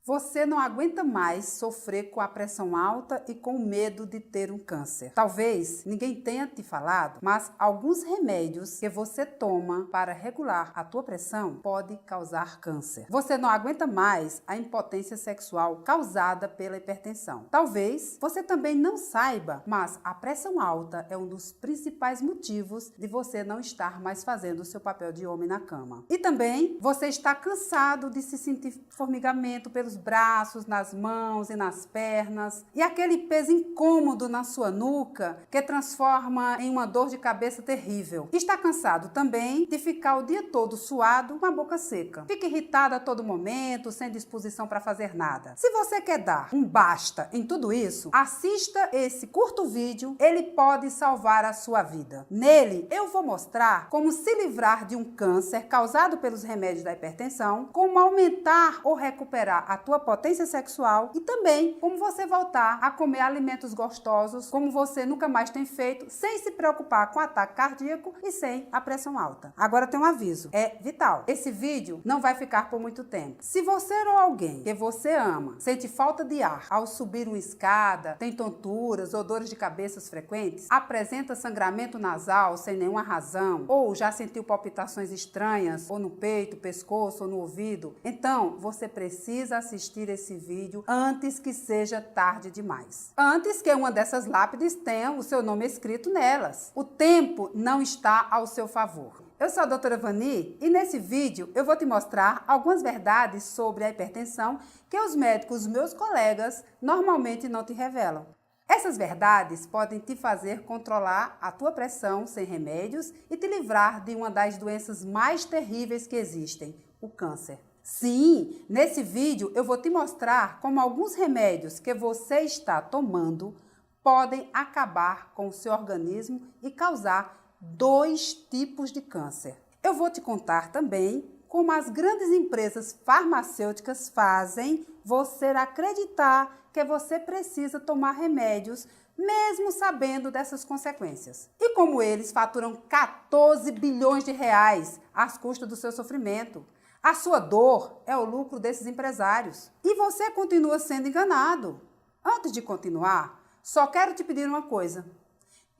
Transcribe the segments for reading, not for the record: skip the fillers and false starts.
Você não aguenta mais sofrer com a pressão alta e com o medo de ter um câncer. Talvez ninguém tenha te falado, mas alguns remédios que você toma para regular a tua pressão pode causar câncer. Você não aguenta mais a impotência sexual causada pela hipertensão. Talvez você também não saiba, mas a pressão alta é um dos principais motivos de você não estar mais fazendo o seu papel de homem na cama. E também você está cansado de se sentir formigamento pelos braços, nas mãos e nas pernas, e aquele peso incômodo na sua nuca que transforma em uma dor de cabeça terrível. Está cansado também de ficar o dia todo suado com a boca seca. Fica irritado a todo momento, sem disposição para fazer nada. Se você quer dar um basta em tudo isso, assista esse curto vídeo, ele pode salvar a sua vida. Nele, eu vou mostrar como se livrar de um câncer causado pelos remédios da hipertensão, como aumentar ou recuperar a tua potência sexual e também como você voltar a comer alimentos gostosos como você nunca mais tem feito, sem se preocupar com ataque cardíaco e sem a pressão alta. Agora tem um aviso, é vital. Esse vídeo não vai ficar por muito tempo. Se você ou alguém que você ama sente falta de ar ao subir uma escada, tem tonturas ou dores de cabeça frequentes, apresenta sangramento nasal sem nenhuma razão, ou já sentiu palpitações estranhas, ou no peito, pescoço ou no ouvido, então você precisa assistir esse vídeo antes que seja tarde demais. Antes que uma dessas lápides tenha o seu nome escrito nelas. O tempo não está ao seu favor. Eu sou a doutora Vani e nesse vídeo eu vou te mostrar algumas verdades sobre a hipertensão que os médicos, meus colegas, normalmente não te revelam. Essas verdades podem te fazer controlar a tua pressão sem remédios e te livrar de uma das doenças mais terríveis que existem, o câncer. Sim, nesse vídeo eu vou te mostrar como alguns remédios que você está tomando podem acabar com o seu organismo e causar 2 tipos de câncer. Eu vou te contar também como as grandes empresas farmacêuticas fazem você acreditar que você precisa tomar remédios, mesmo sabendo dessas consequências. E como eles faturam 14 bilhões de reais às custas do seu sofrimento. A sua dor é o lucro desses empresários. E você continua sendo enganado. Antes de continuar, só quero te pedir uma coisa.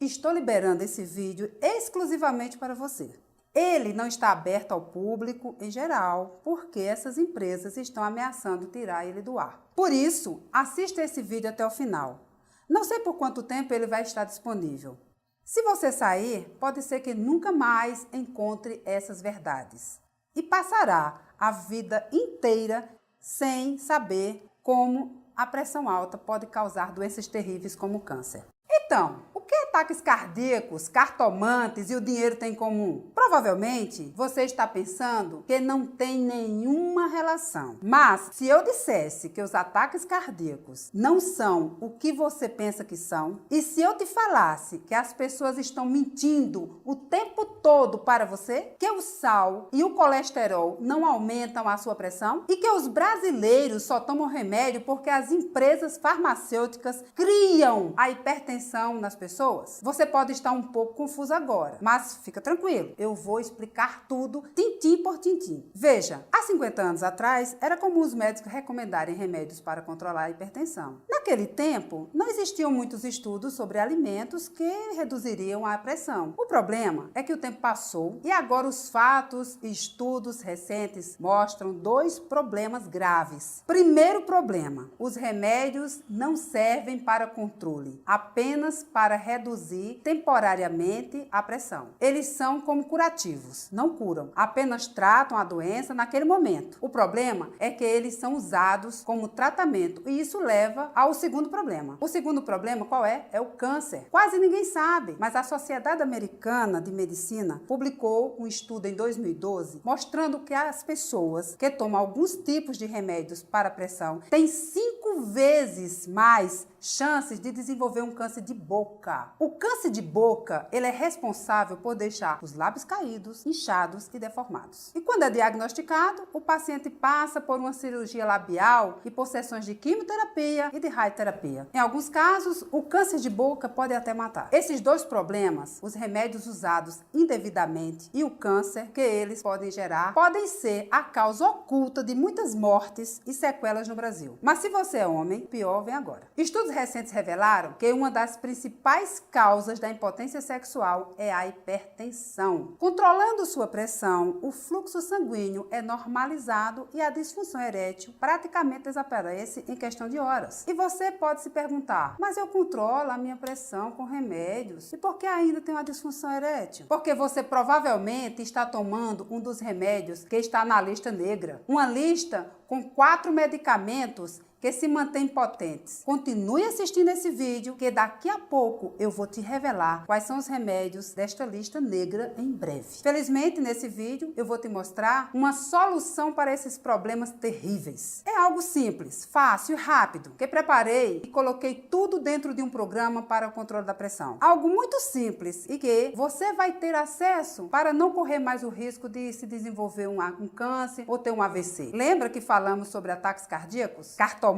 Estou liberando esse vídeo exclusivamente para você. Ele não está aberto ao público em geral, porque essas empresas estão ameaçando tirar ele do ar. Por isso, assista esse vídeo até o final. Não sei por quanto tempo ele vai estar disponível. Se você sair, pode ser que nunca mais encontre essas verdades. E passará a vida inteira sem saber como a pressão alta pode causar doenças terríveis como o câncer. Então, o que ataques cardíacos, cartomantes e o dinheiro têm em comum? Provavelmente você está pensando que não tem nenhuma relação. Mas se eu dissesse que os ataques cardíacos não são o que você pensa que são, e se eu te falasse que as pessoas estão mentindo o tempo todo para você, que o sal e o colesterol não aumentam a sua pressão e que os brasileiros só tomam remédio porque as empresas farmacêuticas criam a hipertensão nas pessoas, você pode estar um pouco confuso agora, mas fica tranquilo, eu vou explicar tudo, tintim por tintim. Veja, há 50 anos atrás, era comum os médicos recomendarem remédios para controlar a hipertensão. Naquele tempo, não existiam muitos estudos sobre alimentos que reduziriam a pressão. O problema é que o tempo passou e agora os fatos e estudos recentes mostram 2 problemas graves. Primeiro problema, os remédios não servem para controle, apenas para reduzir temporariamente a pressão. Eles são como curativos, não curam, apenas tratam a doença naquele momento. O problema é que eles são usados como tratamento e isso leva ao segundo problema. O segundo problema qual é? É o câncer. Quase ninguém sabe, mas a Sociedade Americana de Medicina publicou um estudo em 2012 mostrando que as pessoas que tomam alguns tipos de remédios para a pressão têm 5 vezes mais chances de desenvolver um câncer de boca. perguntar. O câncer de boca, ele é responsável por deixar os lábios caídos, inchados e deformados. E quando é diagnosticado, o paciente passa por uma cirurgia labial e por sessões de quimioterapia e de radioterapia. Em alguns casos, o câncer de boca pode até matar. Esses dois problemas, os remédios usados indevidamente e o câncer que eles podem gerar, podem ser a causa oculta de muitas mortes e sequelas no Brasil. Mas se você é homem, pior vem agora. Estudos recentes revelaram que uma das principais causas da impotência sexual é a hipertensão. Controlando sua pressão, o fluxo sanguíneo é normalizado e a disfunção erétil praticamente desaparece em questão de horas. E você pode se perguntar, mas eu controlo a minha pressão com remédios, e por que ainda tem uma disfunção erétil? Porque você provavelmente está tomando um dos remédios que está na lista negra. Uma lista com 4 medicamentos que se mantêm potentes. Continue assistindo esse vídeo, que daqui a pouco eu vou te revelar quais são os remédios desta lista negra em breve. Felizmente, nesse vídeo, eu vou te mostrar uma solução para esses problemas terríveis. É algo simples, fácil e rápido, que preparei e coloquei tudo dentro de um programa para o controle da pressão. Algo muito simples e que você vai ter acesso para não correr mais o risco de se desenvolver um câncer ou ter um AVC. Lembra que falamos sobre ataques cardíacos? Cartomantes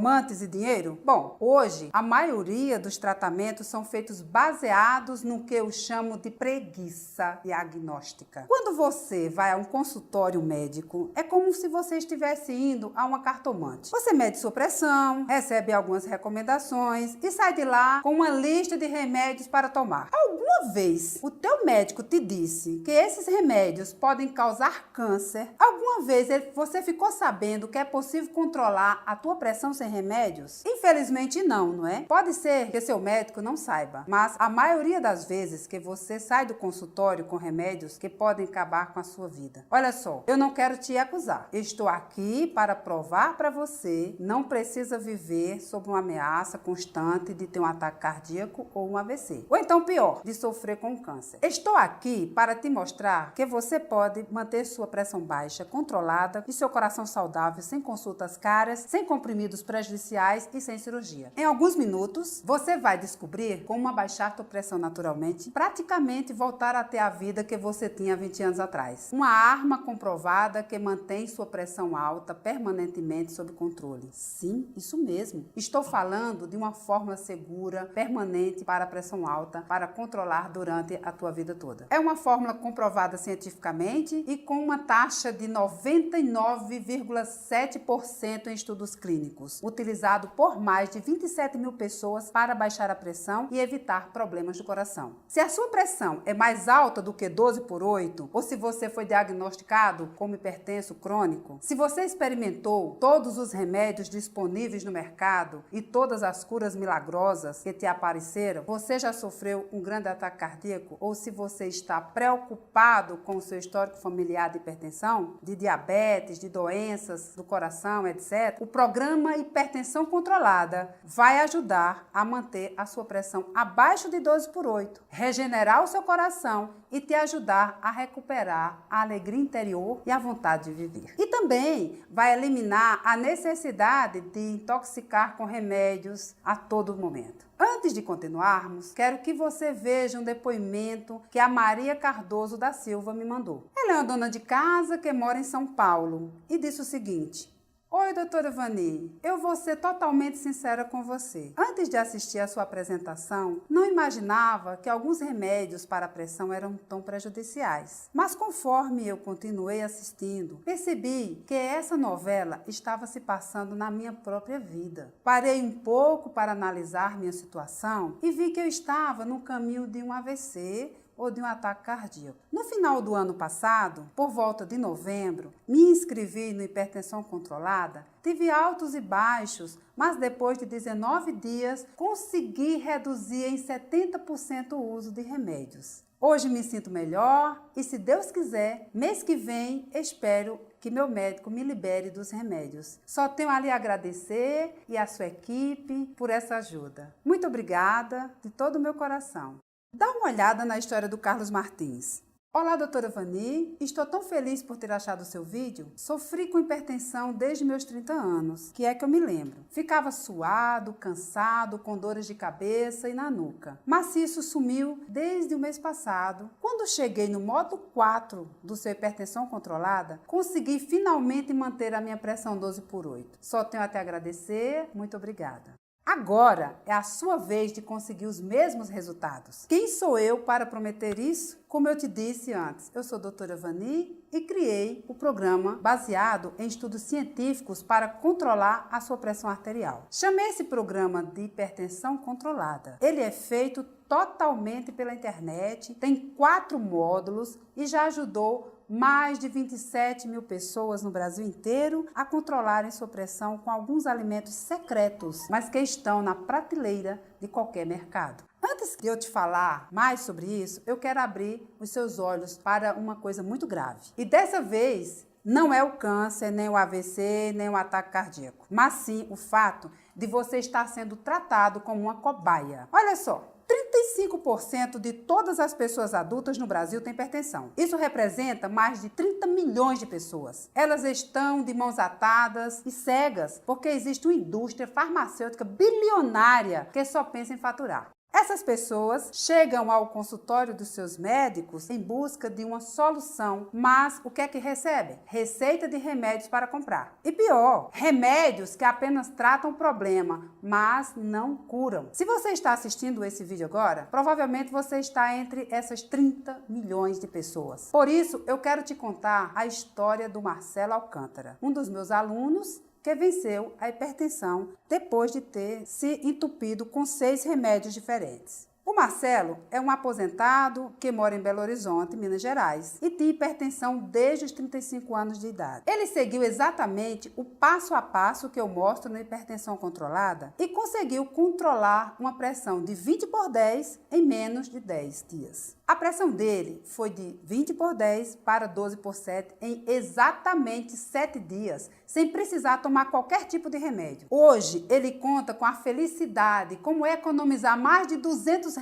e dinheiro? Bom, hoje a maioria dos tratamentos são feitos baseados no que eu chamo de preguiça diagnóstica. Quando você vai a um consultório médico, é como se você estivesse indo a uma cartomante. Você mede sua pressão, recebe algumas recomendações e sai de lá com uma lista de remédios para tomar. Alguma vez o teu médico te disse que esses remédios podem causar câncer? Alguma vez você ficou sabendo que é possível controlar a tua pressão sem remédios? Infelizmente não é? Pode ser que seu médico não saiba, mas a maioria das vezes que você sai do consultório com remédios que podem acabar com a sua vida. Olha só, eu não quero te acusar. Estou aqui para provar para você, não precisa viver sob uma ameaça constante de ter um ataque cardíaco ou um AVC. Ou então pior, de sofrer com câncer. Estou aqui para te mostrar que você pode manter sua pressão baixa, controlada e seu coração saudável, sem consultas caras, sem comprimidos prejudiciais e sem cirurgia. Em alguns minutos, você vai descobrir como abaixar sua pressão naturalmente, praticamente voltar a ter a vida que você tinha 20 anos atrás. Uma arma comprovada que mantém sua pressão alta permanentemente sob controle. Sim, isso mesmo. Estou falando de uma fórmula segura, permanente para a pressão alta, para controlar durante a tua vida toda. É uma fórmula comprovada cientificamente e com uma taxa de 99,7% em estudos clínicos, utilizado por mais de 27 mil pessoas para baixar a pressão e evitar problemas do coração. Se a sua pressão é mais alta do que 12/8, ou se você foi diagnosticado como hipertenso crônico, se você experimentou todos os remédios disponíveis no mercado e todas as curas milagrosas que te apareceram, você já sofreu um grande ataque cardíaco, ou se você está preocupado com o seu histórico familiar de hipertensão, de diabetes, de doenças do coração, etc., o programa Hipertensão Controlada vai ajudar a manter a sua pressão abaixo de 12/8, regenerar o seu coração e te ajudar a recuperar a alegria interior e a vontade de viver. E também vai eliminar a necessidade de intoxicar com remédios a todo momento. Antes de continuarmos, quero que você veja um depoimento que a Maria Cardoso da Silva me mandou. Ela é uma dona de casa que mora em São Paulo e disse o seguinte: Oi, doutora Vani, eu vou ser totalmente sincera com você. Antes de assistir a sua apresentação, não imaginava que alguns remédios para a pressão eram tão prejudiciais. Mas conforme eu continuei assistindo, percebi que essa novela estava se passando na minha própria vida. Parei um pouco para analisar minha situação e vi que eu estava no caminho de um AVC ou de um ataque cardíaco. No final do ano passado, por volta de novembro, me inscrevi no Hipertensão Controlada, tive altos e baixos, mas depois de 19 dias, consegui reduzir em 70% o uso de remédios. Hoje me sinto melhor e, se Deus quiser, mês que vem, espero que meu médico me libere dos remédios. Só tenho a lhe agradecer e a sua equipe por essa ajuda. Muito obrigada de todo o meu coração. Dá uma olhada na história do Carlos Martins. Olá, doutora Vani. Estou tão feliz por ter achado o seu vídeo. Sofri com hipertensão desde meus 30 anos, que é que eu me lembro. Ficava suado, cansado, com dores de cabeça e na nuca. Mas isso sumiu desde o mês passado. Quando cheguei no módulo 4 do seu hipertensão controlada, consegui finalmente manter a minha pressão 12/8. Só tenho a te agradecer. Muito obrigada. Agora é a sua vez de conseguir os mesmos resultados. Quem sou eu para prometer isso? Como eu te disse antes, eu sou a doutora Vani e criei o programa baseado em estudos científicos para controlar a sua pressão arterial. Chamei esse programa de hipertensão controlada. Ele é feito totalmente pela internet, tem 4 módulos e já ajudou mais de 27 mil pessoas no Brasil inteiro a controlarem sua pressão com alguns alimentos secretos, mas que estão na prateleira de qualquer mercado. Antes de eu te falar mais sobre isso, eu quero abrir os seus olhos para uma coisa muito grave. E dessa vez, não é o câncer, nem o AVC, nem o ataque cardíaco, mas sim o fato de você estar sendo tratado como uma cobaia. Olha só. 35% de todas as pessoas adultas no Brasil têm hipertensão. Isso representa mais de 30 milhões de pessoas. Elas estão de mãos atadas e cegas, porque existe uma indústria farmacêutica bilionária que só pensa em faturar. Essas pessoas chegam ao consultório dos seus médicos em busca de uma solução, mas o que é que recebem? Receita de remédios para comprar. E pior, remédios que apenas tratam o problema, mas não curam. Se você está assistindo esse vídeo agora, provavelmente você está entre essas 30 milhões de pessoas. Por isso, eu quero te contar a história do Marcelo Alcântara, um dos meus alunos que venceu a hipertensão depois de ter se entupido com 6 remédios diferentes. O Marcelo é um aposentado que mora em Belo Horizonte, Minas Gerais, e tem hipertensão desde os 35 anos de idade. Ele seguiu exatamente o passo a passo que eu mostro na hipertensão controlada e conseguiu controlar uma pressão de 20/10 em menos de 10 dias. A pressão dele foi de 20/10 para 12/7 em exatamente 7 dias, sem precisar tomar qualquer tipo de remédio. Hoje, ele conta com a felicidade, como economizar mais de R$ 200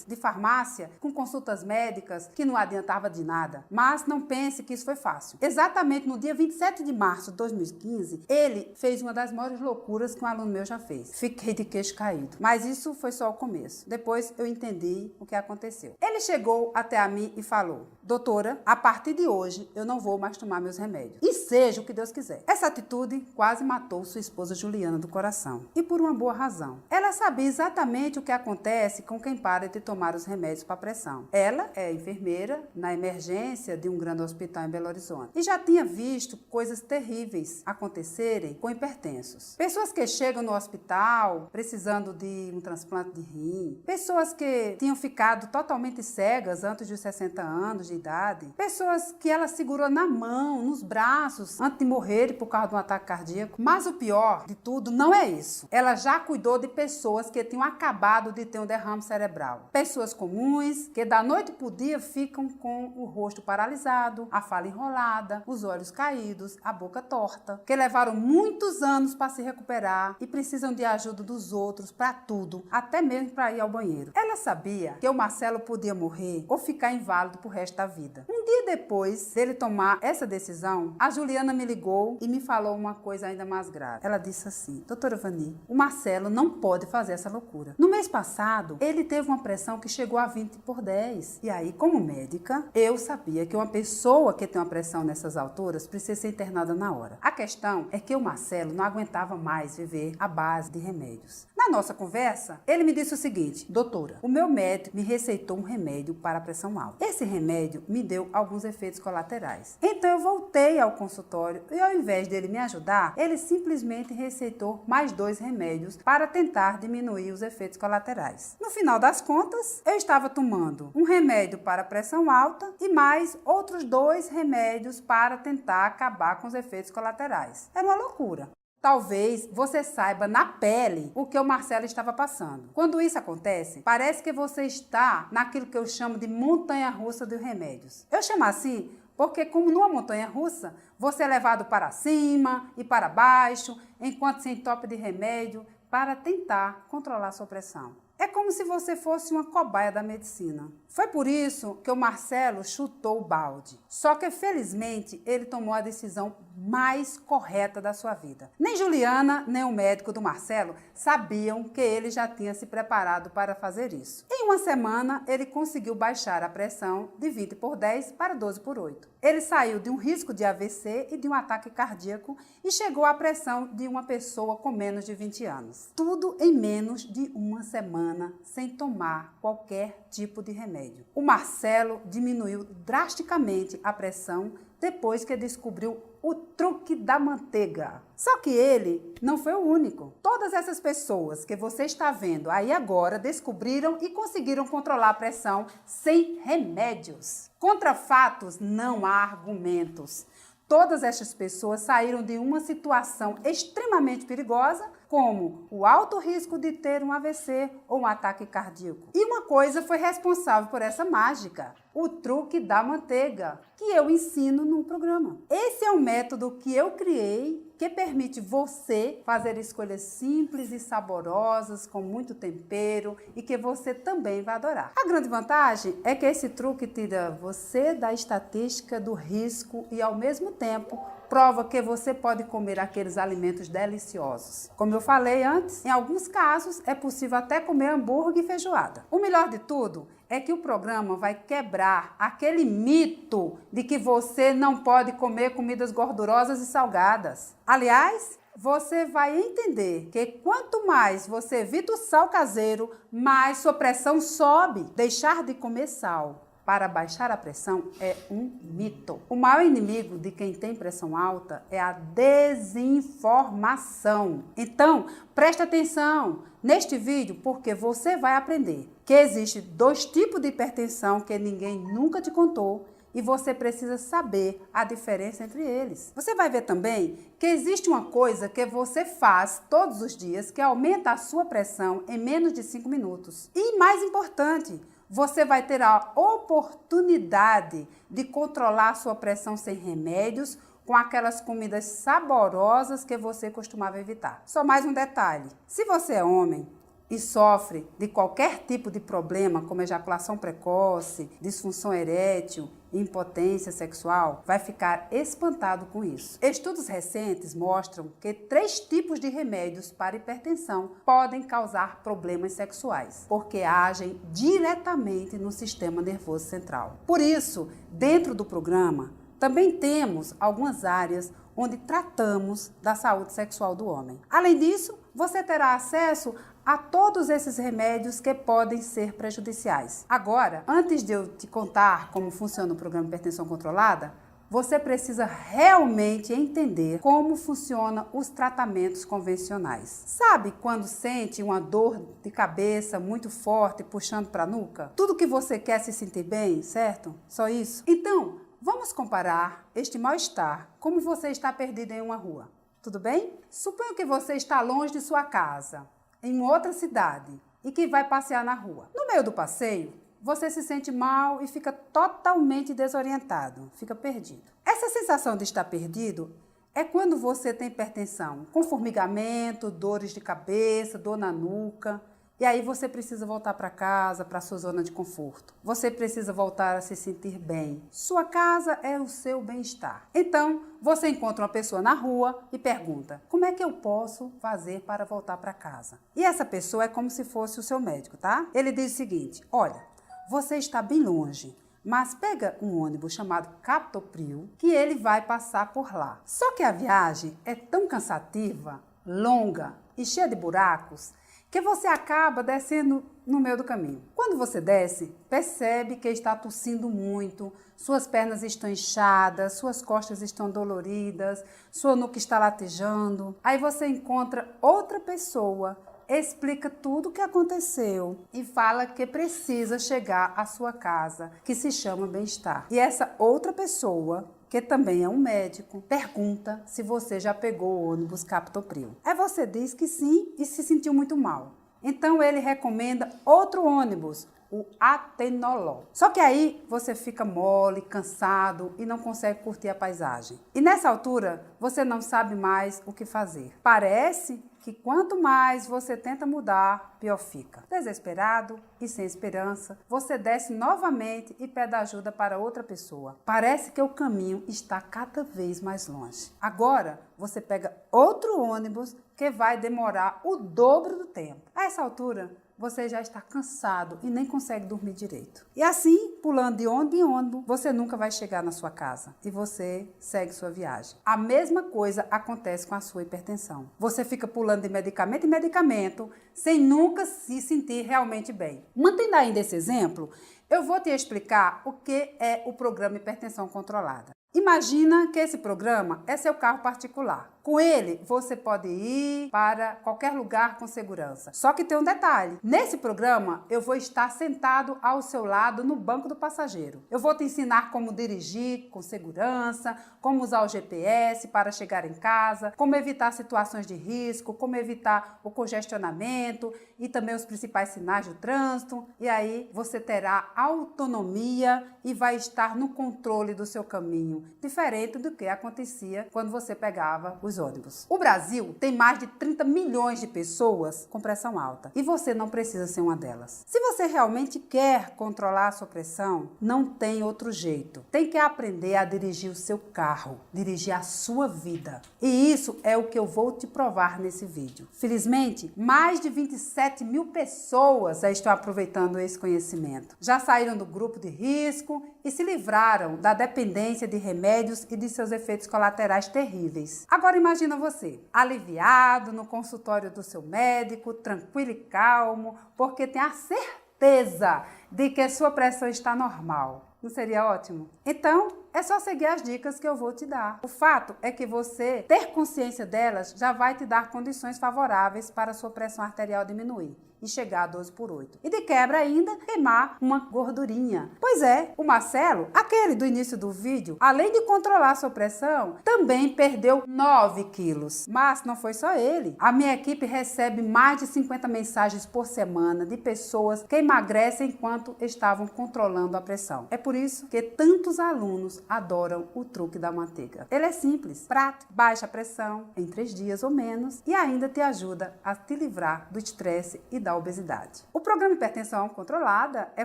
de farmácia com consultas médicas que não adiantava de nada. Mas não pense que isso foi fácil. Exatamente no dia 27 de março de 2015, ele fez uma das maiores loucuras que um aluno meu já fez. Fiquei de queixo caído. Mas isso foi só o começo. Depois eu entendi o que aconteceu. Ele chegou até a mim e falou: doutora, a partir de hoje eu não vou mais tomar meus remédios. E seja o que Deus quiser. Essa atitude quase matou sua esposa Juliana do coração. E por uma boa razão. Ela sabia exatamente o que acontece com quem para de tomar os remédios para pressão. Ela é enfermeira na emergência de um grande hospital em Belo Horizonte. E já tinha visto coisas terríveis acontecerem com hipertensos. Pessoas que chegam no hospital precisando de um transplante de rim. Pessoas que tinham ficado totalmente cegas antes dos 60 anos de idade, pessoas que ela segurou na mão, nos braços, antes de morrer por causa de um ataque cardíaco. Mas o pior de tudo não é isso. Ela já cuidou de pessoas que tinham acabado de ter um derrame cerebral. Pessoas comuns que da noite pro dia ficam com o rosto paralisado, a fala enrolada, os olhos caídos, a boca torta, que levaram muitos anos para se recuperar e precisam de ajuda dos outros para tudo, até mesmo para ir ao banheiro. Ela sabia que o Marcelo podia morrer ou ficar inválido pro resto da vida. Um dia depois dele tomar essa decisão, a Juliana me ligou e me falou uma coisa ainda mais grave. Ela disse assim: doutora Vani, o Marcelo não pode fazer essa loucura. No mês passado, ele teve uma pressão que chegou a 20/10. E aí, como médica, eu sabia que uma pessoa que tem uma pressão nessas alturas precisa ser internada na hora. A questão é que o Marcelo não aguentava mais viver à base de remédios. Na nossa conversa, ele me disse o seguinte: doutora, o meu médico me receitou um remédio para a pressão alta. Esse remédio me deu alguns efeitos colaterais. Então eu voltei ao consultório e ao invés dele me ajudar, ele simplesmente receitou mais 2 remédios para tentar diminuir os efeitos colaterais. No final das contas, eu estava tomando um remédio para a pressão alta e mais outros 2 remédios para tentar acabar com os efeitos colaterais. Era uma loucura. Talvez você saiba na pele o que o Marcelo estava passando. Quando isso acontece, parece que você está naquilo que eu chamo de montanha-russa dos remédios. Eu chamo assim porque, como numa montanha-russa, você é levado para cima e para baixo, enquanto se entope de remédio para tentar controlar sua pressão. É como se você fosse uma cobaia da medicina. Foi por isso que o Marcelo chutou o balde. Só que, felizmente, ele tomou a decisão mais correta da sua vida. Nem Juliana, nem o médico do Marcelo sabiam que ele já tinha se preparado para fazer isso. Em uma semana, ele conseguiu baixar a pressão de 20/10 para 12/8. Ele saiu de um risco de AVC e de um ataque cardíaco e chegou à pressão de uma pessoa com menos de 20 anos. Tudo em menos de uma semana, sem tomar qualquer tipo de remédio. O Marcelo diminuiu drasticamente a pressão depois que descobriu o truque da manteiga. Só que ele não foi o único. Todas essas pessoas que você está vendo aí agora descobriram e conseguiram controlar a pressão sem remédios. Contra fatos não há argumentos. Todas estas pessoas saíram de uma situação extremamente perigosa, como o alto risco de ter um AVC ou um ataque cardíaco. E uma coisa foi responsável por essa mágica: o truque da manteiga, que eu ensino no programa. Esse é um método que eu criei que permite você fazer escolhas simples e saborosas, com muito tempero e que você também vai adorar. A grande vantagem é que esse truque tira você da estatística do risco e, ao mesmo tempo, prova que você pode comer aqueles alimentos deliciosos. Como eu falei antes, em alguns casos é possível até comer hambúrguer e feijoada. O melhor de tudo é que o programa vai quebrar aquele mito de que você não pode comer comidas gordurosas e salgadas. Aliás, você vai entender que quanto mais você evita o sal caseiro, mais sua pressão sobe. Deixar de comer sal para baixar a pressão é um mito. O maior inimigo de quem tem pressão alta é a desinformação. Então, preste atenção neste vídeo, porque você vai aprender que existe 2 tipos de hipertensão que ninguém nunca te contou e você precisa saber a diferença entre eles. Você vai ver também que existe uma coisa que você faz todos os dias que aumenta a sua pressão em menos de 5 minutos. E mais importante, você vai ter a oportunidade de controlar a sua pressão sem remédios, com aquelas comidas saborosas que você costumava evitar. Só mais um detalhe: se você é homem e sofre de qualquer tipo de problema, como ejaculação precoce, disfunção erétil, impotência sexual, vai ficar espantado com isso. Estudos recentes mostram que 3 tipos de remédios para hipertensão podem causar problemas sexuais, porque agem diretamente no sistema nervoso central. Por isso, dentro do programa, também temos algumas áreas onde tratamos da saúde sexual do homem. Além disso, você terá acesso a todos esses remédios que podem ser prejudiciais. Agora, antes de eu te contar como funciona o programa Hipertensão Controlada, você precisa realmente entender como funcionam os tratamentos convencionais. Sabe quando sente uma dor de cabeça muito forte puxando para a nuca? Tudo que você quer se sentir bem, certo? Só isso? Então, vamos comparar este mal-estar como você está perdido em uma rua. Tudo bem? Suponha que você está longe de sua casa, em outra cidade, e que vai passear na rua. No meio do passeio, você se sente mal e fica totalmente desorientado, fica perdido. Essa sensação de estar perdido é quando você tem hipertensão, com formigamento, dores de cabeça, dor na nuca. E aí você precisa voltar para casa, para a sua zona de conforto. Você precisa voltar a se sentir bem. Sua casa é o seu bem-estar. Então, você encontra uma pessoa na rua e pergunta: como é que eu posso fazer para voltar para casa? E essa pessoa é como se fosse o seu médico, tá? Ele diz o seguinte: olha, você está bem longe, mas pega um ônibus chamado Captopril que ele vai passar por lá. Só que a viagem é tão cansativa, longa e cheia de buracos que você acaba descendo no meio do caminho. Quando você desce, percebe que está tossindo muito, suas pernas estão inchadas, suas costas estão doloridas, sua nuca está latejando. Aí você encontra outra pessoa, explica tudo o que aconteceu e fala que precisa chegar à sua casa, que se chama bem-estar. E essa outra pessoa, que também é um médico, pergunta se você já pegou o ônibus Captopril. Aí você diz que sim e se sentiu muito mal. Então ele recomenda outro ônibus, o atenolol. Só que aí você fica mole, cansado e não consegue curtir a paisagem. E nessa altura, você não sabe mais o que fazer. Parece que quanto mais você tenta mudar, pior fica. Desesperado e sem esperança, você desce novamente e pede ajuda para outra pessoa. Parece que o caminho está cada vez mais longe. Agora, você pega outro ônibus que vai demorar o dobro do tempo. A essa altura, você já está cansado e nem consegue dormir direito. E assim, pulando de ônibus em ônibus, você nunca vai chegar na sua casa e você segue sua viagem. A mesma coisa acontece com a sua hipertensão. Você fica pulando de medicamento em medicamento sem nunca se sentir realmente bem. Mantendo ainda esse exemplo, eu vou te explicar o que é o programa Hipertensão Controlada. Imagina que esse programa é seu carro particular. Com ele, você pode ir para qualquer lugar com segurança. Só que tem um detalhe. Nesse programa, eu vou estar sentado ao seu lado no banco do passageiro. Eu vou te ensinar como dirigir com segurança, como usar o GPS para chegar em casa, como evitar situações de risco, como evitar o congestionamento e também os principais sinais do trânsito. E aí, você terá autonomia e vai estar no controle do seu caminho, diferente do que acontecia quando você pegava os ônibus. O Brasil tem mais de 30 milhões de pessoas com pressão alta e você não precisa ser uma delas. Se você realmente quer controlar a sua pressão, não tem outro jeito. Tem que aprender a dirigir o seu carro, dirigir a sua vida. E isso é o que eu vou te provar nesse vídeo. Felizmente, mais de 27 mil pessoas já estão aproveitando esse conhecimento. Já saíram do grupo de risco e se livraram da dependência de remédios e de seus efeitos colaterais terríveis. Agora imagina você, aliviado no consultório do seu médico, tranquilo e calmo, porque tem a certeza de que sua pressão está normal. Não seria ótimo? Então, é só seguir as dicas que eu vou te dar. O fato é que você ter consciência delas já vai te dar condições favoráveis para a sua pressão arterial diminuir e chegar a 12/8. E de quebra ainda, queimar uma gordurinha. Pois é, o Marcelo, aquele do início do vídeo, além de controlar a sua pressão, também perdeu 9 quilos. Mas não foi só ele. A minha equipe recebe mais de 50 mensagens por semana de pessoas que emagrecem enquanto estavam controlando a pressão. É por isso que tantos alunos adoram o truque da manteiga. Ele é simples, prático, baixa a pressão em 3 dias ou menos e ainda te ajuda a te livrar do estresse e da obesidade. O programa Hipertensão Controlada é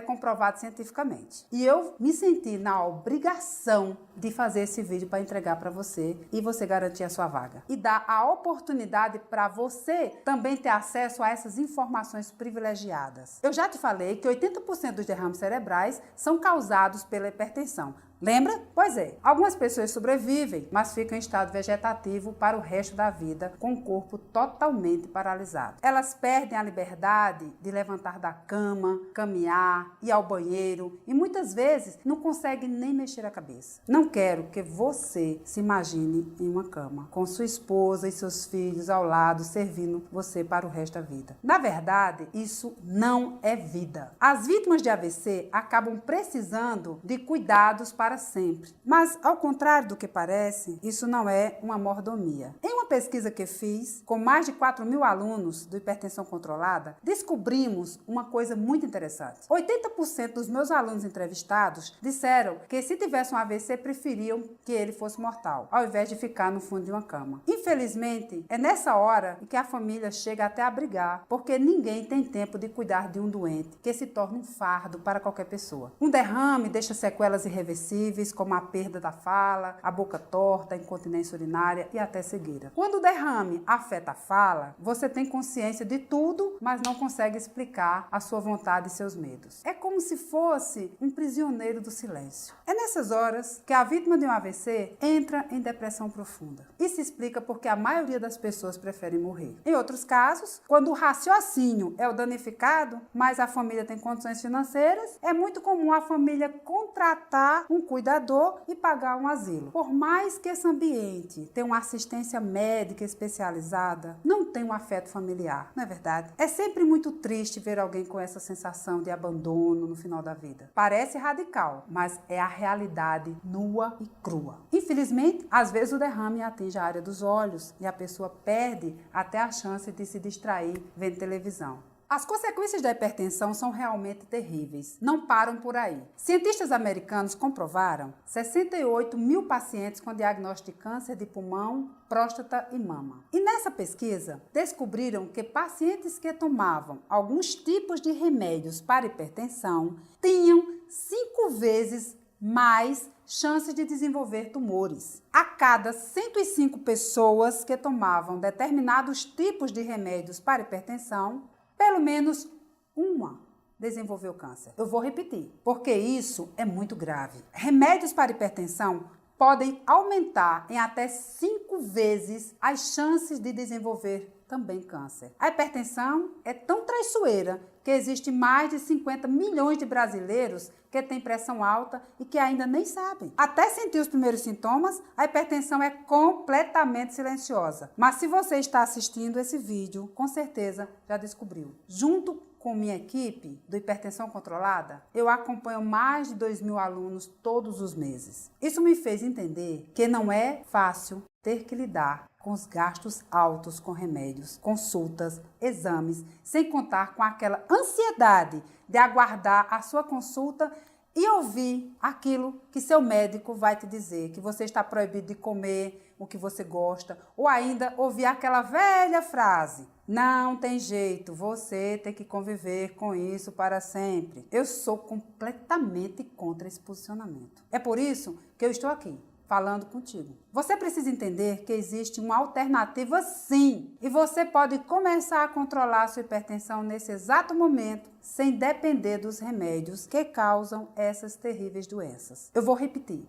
comprovado cientificamente. E eu me senti na obrigação de fazer esse vídeo para entregar para você e você garantir a sua vaga. E dar a oportunidade para você também ter acesso a essas informações privilegiadas. Eu já te falei que 80% dos derrames cerebrais são causados pela hipertensão. Lembra? Pois é, algumas pessoas sobrevivem, mas ficam em estado vegetativo para o resto da vida, com o corpo totalmente paralisado. Elas perdem a liberdade de levantar da cama, caminhar, ir ao banheiro e muitas vezes não conseguem nem mexer a cabeça. Não quero que você se imagine em uma cama, com sua esposa e seus filhos ao lado, servindo você para o resto da vida. Na verdade, isso não é vida. As vítimas de AVC acabam precisando de cuidados para sempre. Mas, ao contrário do que parece, isso não é uma mordomia. Em uma pesquisa que fiz, com mais de 4 mil alunos do Hipertensão Controlada, descobrimos uma coisa muito interessante. 80% dos meus alunos entrevistados disseram que se tivesse um AVC, preferiam que ele fosse mortal, ao invés de ficar no fundo de uma cama. Infelizmente, é nessa hora que a família chega até a brigar, porque ninguém tem tempo de cuidar de um doente, que se torna um fardo para qualquer pessoa. Um derrame deixa sequelas irreversíveis, como a perda da fala, a boca torta, a incontinência urinária e até cegueira. Quando o derrame afeta a fala, você tem consciência de tudo, mas não consegue explicar a sua vontade e seus medos. É como se fosse um prisioneiro do silêncio. É nessas horas que a vítima de um AVC entra em depressão profunda. Isso explica porque a maioria das pessoas prefere morrer. Em outros casos, quando o raciocínio é o danificado, mas a família tem condições financeiras, é muito comum a família contratar um cuidador e pagar um asilo. Por mais que esse ambiente tenha uma assistência médica especializada, não tem um afeto familiar, não é verdade? É sempre muito triste ver alguém com essa sensação de abandono no final da vida. Parece radical, mas é a realidade nua e crua. Infelizmente, às vezes o derrame atinge a área dos olhos e a pessoa perde até a chance de se distrair vendo televisão. As consequências da hipertensão são realmente terríveis. Não param por aí. Cientistas americanos comprovaram 68 mil pacientes com diagnóstico de câncer de pulmão, próstata e mama. E nessa pesquisa, descobriram que pacientes que tomavam alguns tipos de remédios para hipertensão tinham 5 vezes mais chances de desenvolver tumores. A cada 105 pessoas que tomavam determinados tipos de remédios para hipertensão, pelo menos uma desenvolveu câncer. Eu vou repetir, porque isso é muito grave. Remédios para hipertensão podem aumentar em até 5 vezes as chances de desenvolver também câncer. A hipertensão é tão traiçoeira que existe mais de 50 milhões de brasileiros que têm pressão alta e que ainda nem sabem. Até sentir os primeiros sintomas, a hipertensão é completamente silenciosa. Mas se você está assistindo esse vídeo, com certeza já descobriu. Junto com minha equipe do Hipertensão Controlada, eu acompanho mais de 2.000 alunos todos os meses. Isso me fez entender que não é fácil ter que lidar com os gastos altos com remédios, consultas, exames, sem contar com aquela ansiedade de aguardar a sua consulta e ouvir aquilo que seu médico vai te dizer, que você está proibido de comer o que você gosta, ou ainda ouvir aquela velha frase: não tem jeito, você tem que conviver com isso para sempre. Eu sou completamente contra esse posicionamento. É por isso que eu estou aqui, falando contigo. Você precisa entender que existe uma alternativa sim, e você pode começar a controlar a sua hipertensão nesse exato momento, sem depender dos remédios que causam essas terríveis doenças. Eu vou repetir.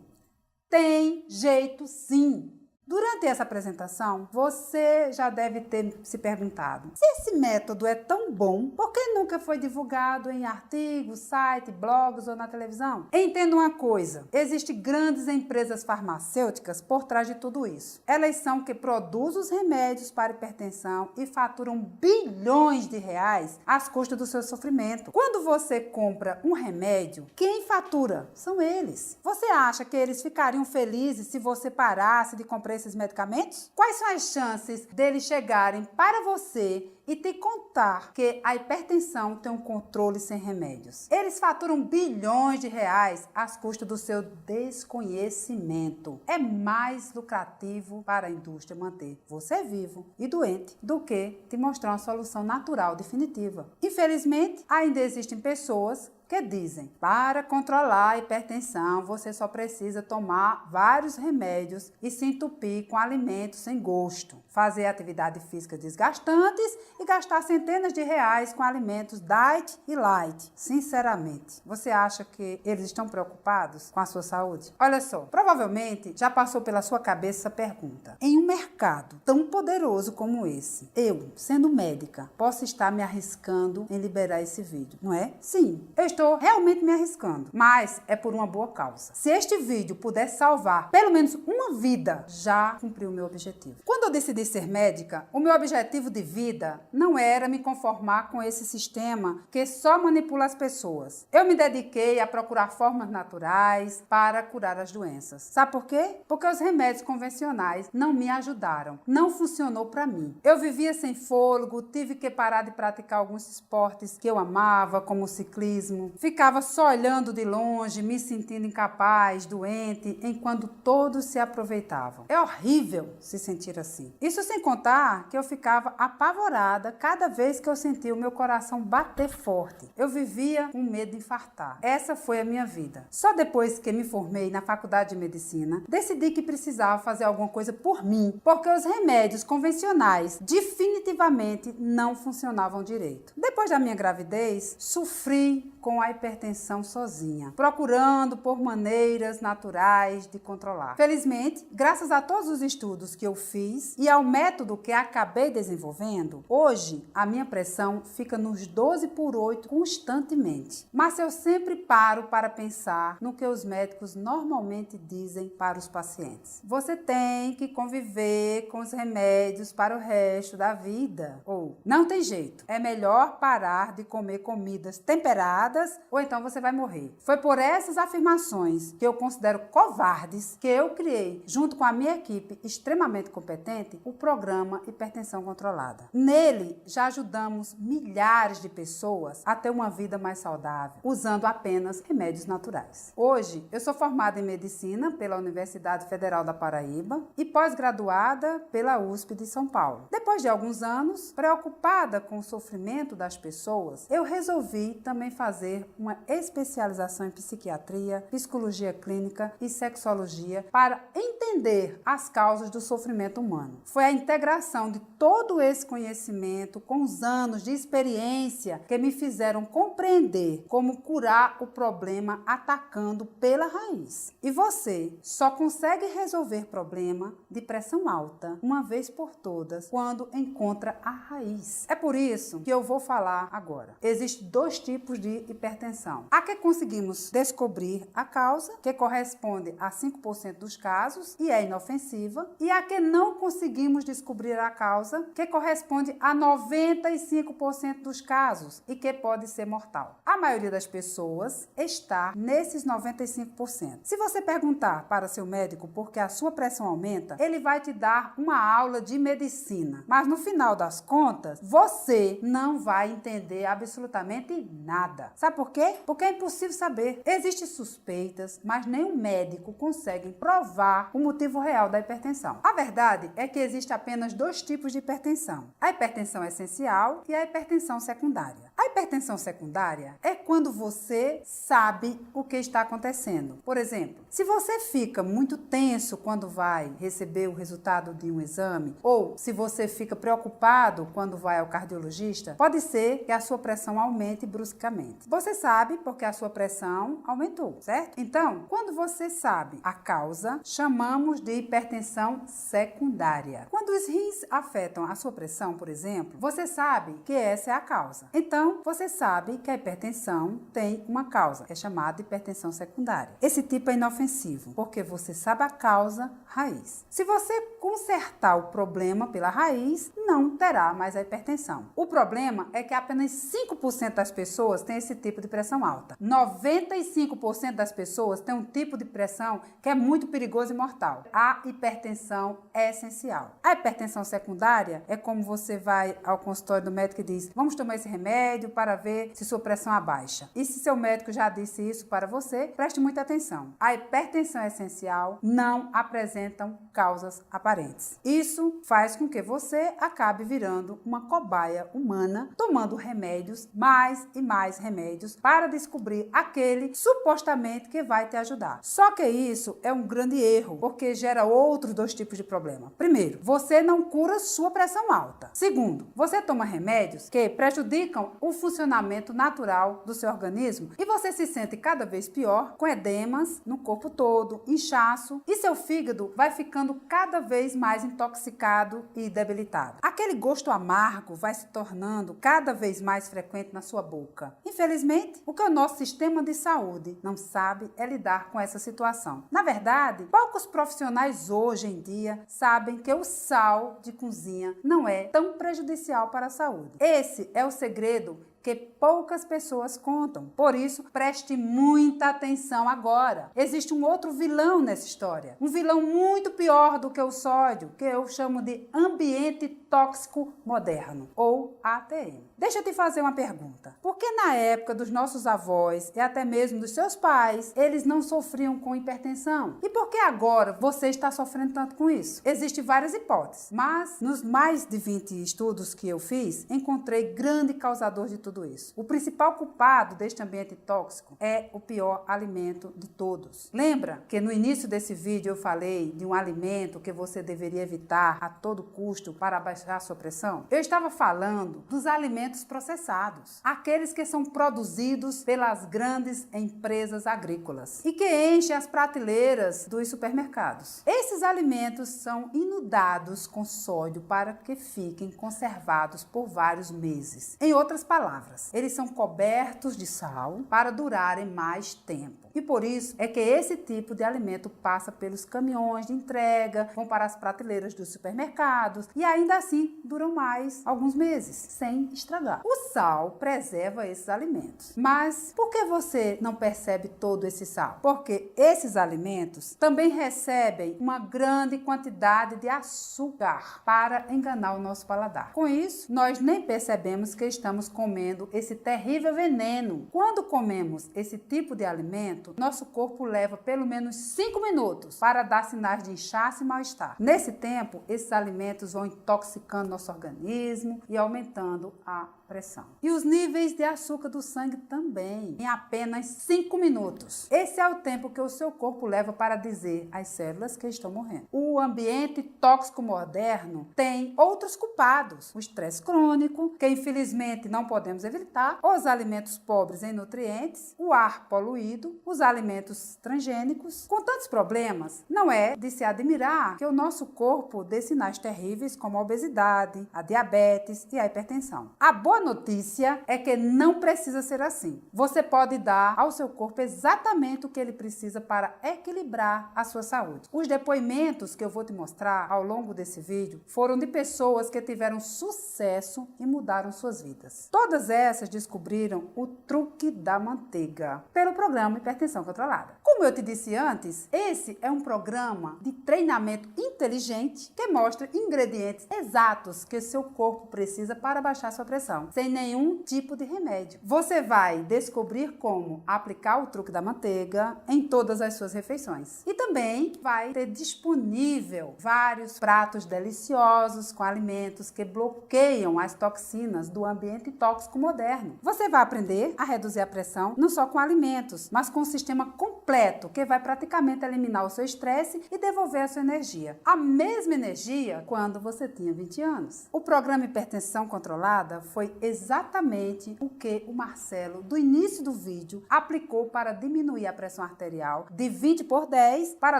Tem jeito sim. Durante essa apresentação, você já deve ter se perguntado: se esse método é tão bom, por que nunca foi divulgado em artigos, sites, blogs ou na televisão? Entenda uma coisa: existem grandes empresas farmacêuticas por trás de tudo isso. Elas são que produzem os remédios para hipertensão e faturam bilhões de reais às custas do seu sofrimento. Quando você compra um remédio, quem fatura? São eles. Você acha que eles ficariam felizes se você parasse de comprar esses medicamentos? Quais são as chances deles chegarem para você e te contar que a hipertensão tem um controle sem remédios? Eles faturam bilhões de reais às custas do seu desconhecimento. É mais lucrativo para a indústria manter você vivo e doente do que te mostrar uma solução natural definitiva. Infelizmente, ainda existem pessoas que dizem: para controlar a hipertensão, você só precisa tomar vários remédios e se entupir com alimentos sem gosto, fazer atividades físicas desgastantes e gastar centenas de reais com alimentos diet e light. Sinceramente, você acha que eles estão preocupados com a sua saúde? Olha só, provavelmente já passou pela sua cabeça essa pergunta: em um mercado tão poderoso como esse, eu, sendo médica, posso estar me arriscando em liberar esse vídeo, não é? Sim, eu estou realmente me arriscando, mas é por uma boa causa. Se este vídeo puder salvar pelo menos uma vida, já cumpriu o meu objetivo. Quando eu decidi ser médica, o meu objetivo de vida não era me conformar com esse sistema que só manipula as pessoas. Eu me dediquei a procurar formas naturais para curar as doenças. Sabe por quê? Porque os remédios convencionais não me ajudaram. Não funcionou para mim. Eu vivia sem fôlego, tive que parar de praticar alguns esportes que eu amava, como o ciclismo. Ficava só olhando de longe, me sentindo incapaz, doente, enquanto todos se aproveitavam. É horrível se sentir assim. Isso sem contar que eu ficava apavorada cada vez que eu sentia o meu coração bater forte. Eu vivia com medo de infartar. Essa foi a minha vida. Só depois que me formei na faculdade de medicina, decidi que precisava fazer alguma coisa por mim, porque os remédios convencionais definitivamente não funcionavam direito. Depois da minha gravidez, sofri com a hipertensão sozinha, procurando por maneiras naturais de controlar. Felizmente, graças a todos os estudos que eu fiz e ao método que acabei desenvolvendo, hoje a minha pressão fica nos 12/8 constantemente. Mas eu sempre paro para pensar no que os médicos normalmente dizem para os pacientes: você tem que conviver com os remédios para o resto da vida. Ou, não tem jeito, é melhor parar de comer comidas temperadas controladas ou então você vai morrer. Foi por essas afirmações que eu considero covardes que eu criei, junto com a minha equipe extremamente competente, o programa Hipertensão Controlada. Nele, já ajudamos milhares de pessoas a ter uma vida mais saudável, usando apenas remédios naturais. Hoje, eu sou formada em Medicina pela Universidade Federal da Paraíba e pós-graduada pela USP de São Paulo. Depois de alguns anos, preocupada com o sofrimento das pessoas, eu resolvi também fazer uma especialização em psiquiatria, psicologia clínica e sexologia para entender as causas do sofrimento humano. Foi a integração de todo esse conhecimento com os anos de experiência que me fizeram compreender como curar o problema atacando pela raiz. E você só consegue resolver problema de pressão alta uma vez por todas quando encontra a raiz. É por isso que eu vou falar agora. Existem dois tipos de hipertensão. A que conseguimos descobrir a causa, que corresponde a 5% dos casos e é inofensiva, e a que não conseguimos descobrir a causa, que corresponde a 95% dos casos e que pode ser mortal. A maioria das pessoas está nesses 95%. Se você perguntar para seu médico por que a sua pressão aumenta, ele vai te dar uma aula de medicina, mas no final das contas, você não vai entender absolutamente nada. Sabe por quê? Porque é impossível saber. Existem suspeitas, mas nenhum médico consegue provar o motivo real da hipertensão. A verdade é que existe apenas dois tipos de hipertensão: a hipertensão essencial e a hipertensão secundária. A hipertensão secundária é quando você sabe o que está acontecendo. Por exemplo, se você fica muito tenso quando vai receber o resultado de um exame, ou se você fica preocupado quando vai ao cardiologista, pode ser que a sua pressão aumente bruscamente. Você sabe porque a sua pressão aumentou, certo? Então, quando você sabe a causa, chamamos de hipertensão secundária. Quando os rins afetam a sua pressão, por exemplo, você sabe que essa é a causa. Então, você sabe que a hipertensão tem uma causa, é chamada hipertensão secundária. Esse tipo é inofensivo, porque você sabe a causa raiz. Se você consertar o problema pela raiz, não terá mais a hipertensão. O problema é que apenas 5% das pessoas têm esse tipo de pressão alta. 95% das pessoas têm um tipo de pressão que é muito perigoso e mortal. A hipertensão é essencial. A hipertensão secundária é como você vai ao consultório do médico e diz: vamos tomar esse remédio para ver se sua pressão abaixa. E se seu médico já disse isso para você, preste muita atenção. A hipertensão essencial não apresentam causas aparentes. Isso faz com que você acabe virando uma cobaia humana, tomando remédios, mais e mais remédios, para descobrir aquele supostamente que vai te ajudar. Só que isso é um grande erro, porque gera outros dois tipos de problema. Primeiro, você não cura sua pressão alta. Segundo, você toma remédios que prejudicam o funcionamento natural do seu organismo e você se sente cada vez pior, com edemas no corpo todo, inchaço, e seu fígado vai ficando cada vez mais intoxicado e debilitado. Aquele gosto amargo vai se tornando cada vez mais frequente na sua boca. Infelizmente, o que o nosso sistema de saúde não sabe é lidar com essa situação. Na verdade, poucos profissionais hoje em dia sabem que o sal de cozinha não é tão prejudicial para a saúde. Esse é o segredo que poucas pessoas contam. Por isso, preste muita atenção agora. Existe um outro vilão nessa história. Um vilão muito pior do que o sódio, que eu chamo de ambiente tóxico moderno, ou ATM. Deixa eu te fazer uma pergunta. Por que na época dos nossos avós e até mesmo dos seus pais, eles não sofriam com hipertensão? E por que agora você está sofrendo tanto com isso? Existem várias hipóteses, mas nos mais de 20 estudos que eu fiz, encontrei grande causador de tudo isso. O principal culpado deste ambiente tóxico é o pior alimento de todos. Lembra que no início desse vídeo eu falei de um alimento que você deveria evitar a todo custo para abaixar a sua pressão? Eu estava falando dos alimentos processados, aqueles que são produzidos pelas grandes empresas agrícolas e que enchem as prateleiras dos supermercados. Esses alimentos são inundados com sódio para que fiquem conservados por vários meses. Em outras palavras, eles são cobertos de sal para durarem mais tempo. pouco. E por isso é que esse tipo de alimento passa pelos caminhões de entrega, vão para as prateleiras dos supermercados e ainda assim duram mais alguns meses, sem estragar. O sal preserva esses alimentos. Mas por que você não percebe todo esse sal? Porque esses alimentos também recebem uma grande quantidade de açúcar para enganar o nosso paladar. Com isso, nós nem percebemos que estamos comendo esse terrível veneno. Quando comemos esse tipo de alimento, nosso corpo leva pelo menos 5 minutos para dar sinais de inchaço e mal-estar. Nesse tempo, esses alimentos vão intoxicando nosso organismo e aumentando a pressão. E os níveis de açúcar do sangue também, em apenas 5 minutos. Esse é o tempo que o seu corpo leva para dizer às células que estão morrendo. O ambiente tóxico moderno tem outros culpados. O estresse crônico, que infelizmente não podemos evitar, os alimentos pobres em nutrientes, o ar poluído, os alimentos transgênicos. Com tantos problemas, não é de se admirar que o nosso corpo dê sinais terríveis como a obesidade, a diabetes e a hipertensão. A boa notícia é que não precisa ser assim. Você pode dar ao seu corpo exatamente o que ele precisa para equilibrar a sua saúde. Os depoimentos que eu vou te mostrar ao longo desse vídeo foram de pessoas que tiveram sucesso e mudaram suas vidas. Todas essas descobriram o truque da manteiga pelo programa Hipertensão Controlada. Como eu te disse antes, esse é um programa de treinamento inteligente que mostra ingredientes exatos que seu corpo precisa para baixar sua pressão, sem nenhum tipo de remédio. Você vai descobrir como aplicar o truque da manteiga em todas as suas refeições. E também vai ter disponível vários pratos deliciosos com alimentos que bloqueiam as toxinas do ambiente tóxico moderno. Você vai aprender a reduzir a pressão não só com alimentos, mas com um sistema completo que vai praticamente eliminar o seu estresse e devolver a sua energia. A mesma energia quando você tinha 20 anos. O programa Hipertensão Controlada foi exatamente o que o Marcelo, do início do vídeo, aplicou para diminuir a pressão arterial de 20/10 para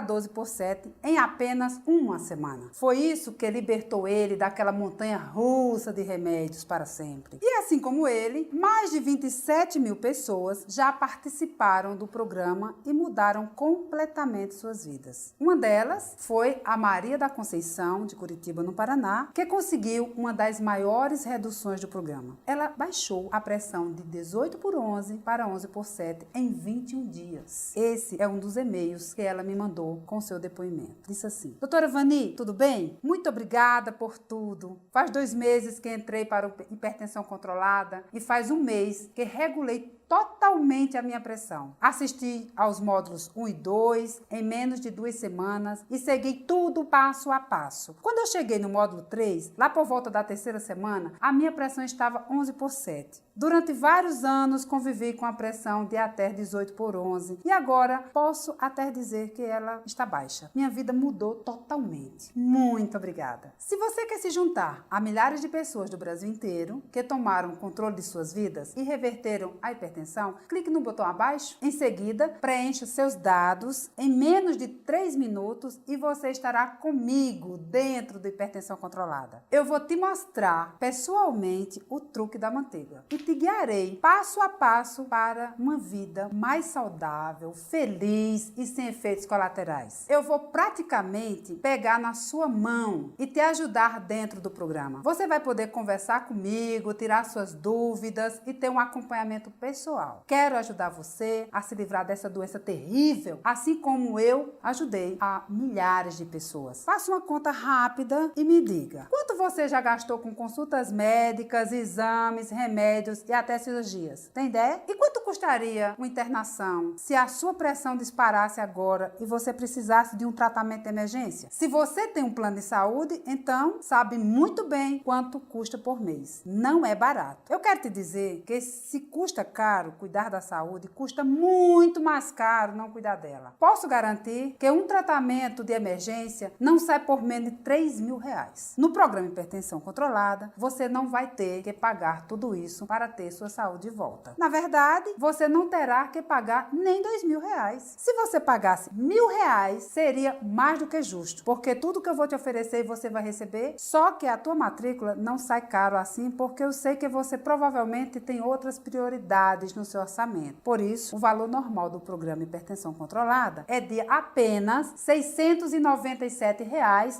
12/7 em apenas uma semana. Foi isso que libertou ele daquela montanha russa de remédios para sempre. E assim como ele, mais de 27 mil pessoas já participaram do programa e mudaram completamente suas vidas. Uma delas foi a Maria da Conceição, de Curitiba, no Paraná, que conseguiu uma das maiores reduções do programa. Ela baixou a pressão de 18/11 para 11/7 em 21 dias. Esse é um dos e-mails que ela me mandou com seu depoimento. Disse assim: Doutora Vani, tudo bem? Muito obrigada por tudo. Faz 2 meses que entrei para o Hipertensão Controlada e faz 1 mês que regulei totalmente a minha pressão. Assisti aos módulos 1 e 2 em menos de 2 semanas e segui tudo passo a passo. Quando eu cheguei no módulo 3, lá por volta da 3ª semana, a minha pressão estava 11/7. Durante vários anos convivi com a pressão de até 18/11 e agora posso até dizer que ela está baixa. Minha vida mudou totalmente. Muito obrigada. Se você quer se juntar a milhares de pessoas do Brasil inteiro que tomaram o controle de suas vidas e reverteram a hipertensão, clique no botão abaixo. Em seguida, preencha seus dados em menos de 3 minutos e você estará comigo dentro do Hipertensão Controlada. Eu vou te mostrar pessoalmente o truque da manteiga e te guiarei passo a passo para uma vida mais saudável, feliz e sem efeitos colaterais. Eu vou praticamente pegar na sua mão e te ajudar dentro do programa. Você vai poder conversar comigo, tirar suas dúvidas e ter um acompanhamento pessoal. Quero ajudar você a se livrar dessa doença terrível, assim como eu ajudei a milhares de pessoas. Faça uma conta rápida e me diga: quanto você já gastou com consultas médicas, exames, remédios e até cirurgias? Tem ideia? E quanto custaria uma internação se a sua pressão disparasse agora e você precisasse de um tratamento de emergência? Se você tem um plano de saúde, então sabe muito bem quanto custa por mês. Não é barato. Eu quero te dizer que se custa caro cuidar da saúde, custa muito mais caro não cuidar dela. Posso garantir que um tratamento de emergência não sai por menos de R$3.000. No programa Hipertensão Controlada, você não vai ter que pagar tudo isso para ter sua saúde de volta. Na verdade, você não terá que pagar nem R$2.000. Se você pagasse R$1.000, seria mais do que justo, porque tudo que eu vou te oferecer você vai receber, só que a tua matrícula não sai caro assim, porque eu sei que você provavelmente tem outras prioridades prioridades no seu orçamento. Por isso, o valor normal do programa Hipertensão Controlada é de apenas R$ 697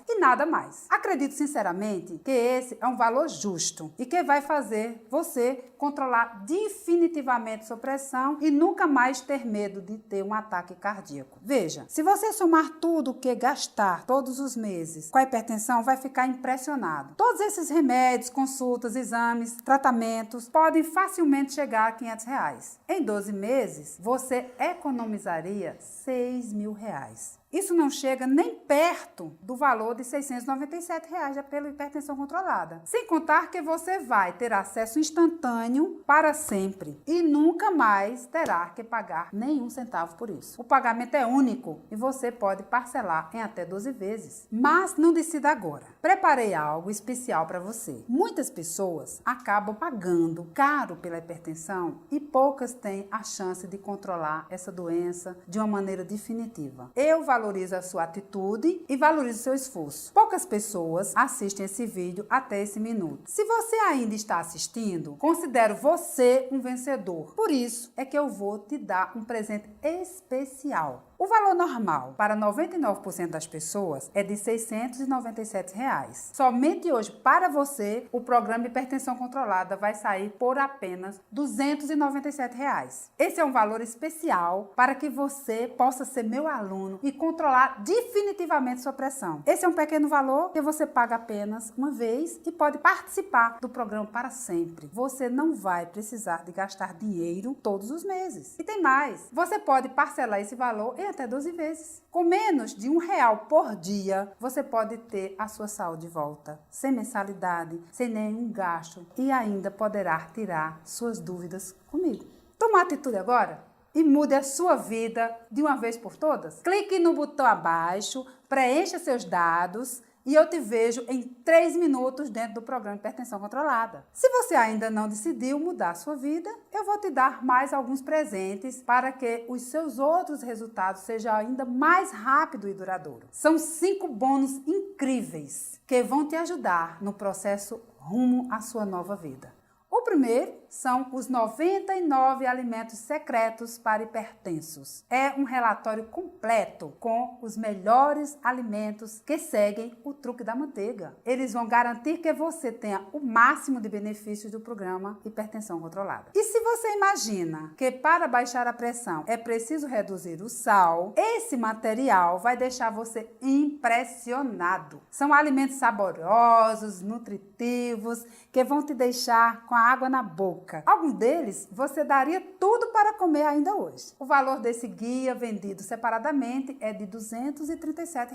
e nada mais. Acredito sinceramente que esse é um valor justo e que vai fazer você controlar definitivamente sua pressão e nunca mais ter medo de ter um ataque cardíaco. Veja, se você somar tudo o que gastar todos os meses com a hipertensão, vai ficar impressionado. Todos esses remédios, consultas, exames, tratamentos podem facilmente chegar a R$ 500. Em 12 meses, você economizaria R$ 6.000. Isso não chega nem perto do valor de R$ 697 pela hipertensão controlada. Sem contar que você vai ter acesso instantâneo para sempre e nunca mais terá que pagar nenhum centavo por isso. O pagamento é único e você pode parcelar em até 12 vezes. Mas não decida agora. Preparei algo especial para você. Muitas pessoas acabam pagando caro pela hipertensão e poucas têm a chance de controlar essa doença de uma maneira definitiva. Eu valorizo a sua atitude e valorizo o seu esforço. Poucas pessoas assistem esse vídeo até esse minuto. Se você ainda está assistindo, considero você um vencedor. Por isso é que eu vou te dar um presente especial. O valor normal para 99% das pessoas é de R$ 697. Somente hoje, para você, o programa Hipertensão Controlada vai sair por apenas R$ 297. Esse é um valor especial para que você possa ser meu aluno e controlar definitivamente sua pressão. Esse é um pequeno valor que você paga apenas uma vez e pode participar do programa para sempre. Você não vai precisar de gastar dinheiro todos os meses. E tem mais, você pode parcelar esse valor em até 12 vezes. Com menos de R$ 1 por dia, você pode ter a sua saúde de volta, sem mensalidade, sem nenhum gasto e ainda poderá tirar suas dúvidas comigo. Toma atitude agora e mude a sua vida de uma vez por todas. Clique no botão abaixo, preencha seus dados e eu te vejo em 3 minutos dentro do programa Hipertensão Controlada. Se você ainda não decidiu mudar a sua vida, eu vou te dar mais alguns presentes para que os seus outros resultados sejam ainda mais rápido e duradouro. São 5 bônus incríveis que vão te ajudar no processo rumo à sua nova vida. O primeiro são os 99 alimentos secretos para hipertensos. É um relatório completo com os melhores alimentos que seguem o truque da manteiga. Eles vão garantir que você tenha o máximo de benefícios do programa Hipertensão Controlada. E se você imagina que para baixar a pressão é preciso reduzir o sal, esse material vai deixar você impressionado. São alimentos saborosos, nutritivos, que vão te deixar com a água na boca. Alguns deles você daria tudo para comer ainda hoje. O valor desse guia vendido separadamente é de R$ 237.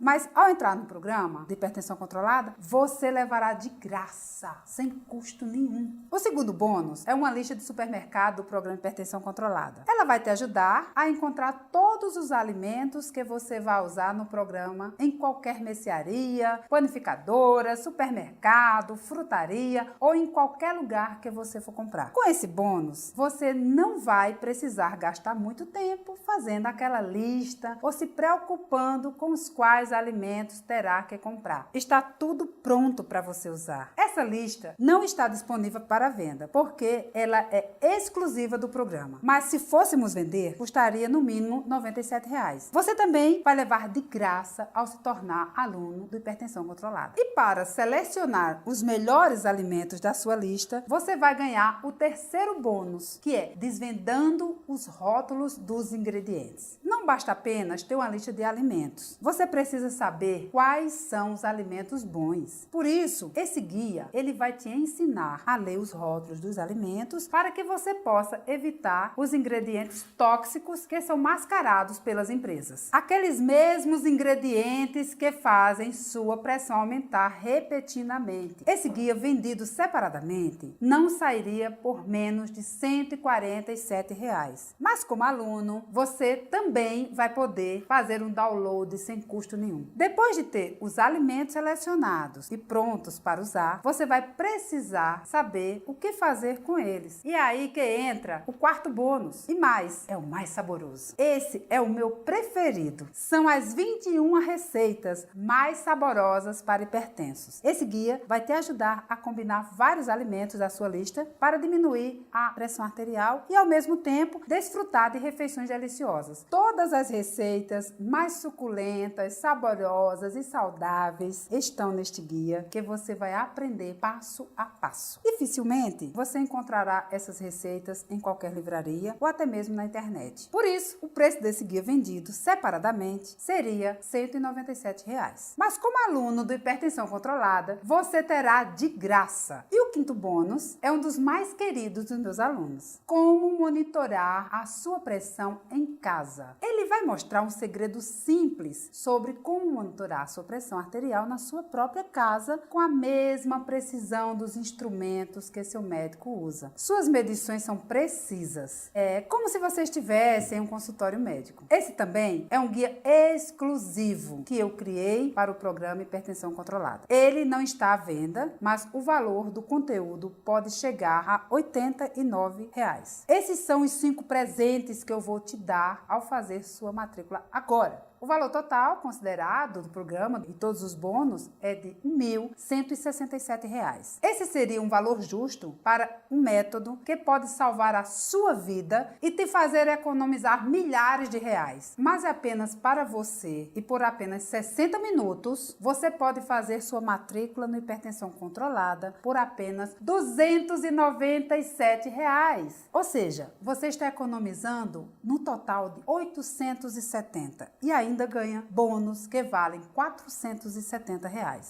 Mas ao entrar no programa de hipertensão controlada, você levará de graça, sem custo nenhum. O segundo bônus é uma lista de supermercado do programa Hipertensão Controlada. Ela vai te ajudar a encontrar todos os alimentos que você vai usar no programa em qualquer mercearia, panificadora, supermercado, frutaria ou em qualquer lugar que você for comprar. Com esse bônus, você não vai precisar gastar muito tempo fazendo aquela lista ou se preocupando com os quais alimentos terá que comprar. Está tudo pronto para você usar. Essa lista não está disponível para venda, porque ela é exclusiva do programa. Mas se fôssemos vender, custaria no mínimo R$ 97. Você também vai levar de graça ao se tornar aluno do Hipertensão Controlada. E para selecionar os melhores alimentos da sua lista, você vai ganhar o terceiro bônus, que é desvendando os rótulos dos ingredientes. Não basta apenas ter uma lista de alimentos. Você precisa saber quais são os alimentos bons. Por isso, esse guia, ele vai te ensinar a ler os rótulos dos alimentos para que você possa evitar os ingredientes tóxicos que são mascarados pelas empresas. Aqueles mesmos ingredientes que fazem sua pressão aumentar repetidamente. Esse guia vendido separadamente não sairia por menos de R$ 147. Mas como aluno, você também vai poder fazer um download sem custo nenhum. Depois de ter os alimentos selecionados e prontos para usar, você vai precisar saber o que fazer com eles. E é aí que entra o quarto bônus. E mais, é o mais saboroso. Esse é o meu preferido. São as 21 receitas mais saborosas para hipertensos. Esse guia vai te ajudar a combinar vários alimentos da sua lista para diminuir a pressão arterial e, ao mesmo tempo, desfrutar de refeições deliciosas. Todas as receitas mais suculentas, saborosas e saudáveis estão neste guia que você vai aprender passo a passo. Dificilmente você encontrará essas receitas em qualquer livraria ou até mesmo na internet. Por isso, o preço desse guia vendido separadamente seria R$ 197. Mas como aluno do Hipertensão Controlada, você terá de graça. E o quinto bônus é um dos mais queridos dos meus alunos. Como monitorar a sua pressão em casa. Ele vai mostrar um segredo simples sobre como monitorar a sua pressão arterial na sua própria casa com a mesma precisão dos instrumentos que seu médico usa. Suas medições são precisas. É como se você estivesse em um consultório médico. Esse também é um guia exclusivo que eu criei para o programa Hipertensão Controlada. Ele não está à venda, mas o valor do conteúdo pode chegar a R$ 89. Esses são os 5 presentes que eu vou te dar ao fazer sua matrícula agora. O valor total considerado do programa e todos os bônus é de R$ 1.167. Esse seria um valor justo para um método que pode salvar a sua vida e te fazer economizar milhares de reais. Mas é apenas para você e por apenas 60 minutos você pode fazer sua matrícula no Hipertensão Controlada por apenas R$ 297. Ou seja, você está economizando no total de 870 e ainda ganha bônus que valem R$ 470.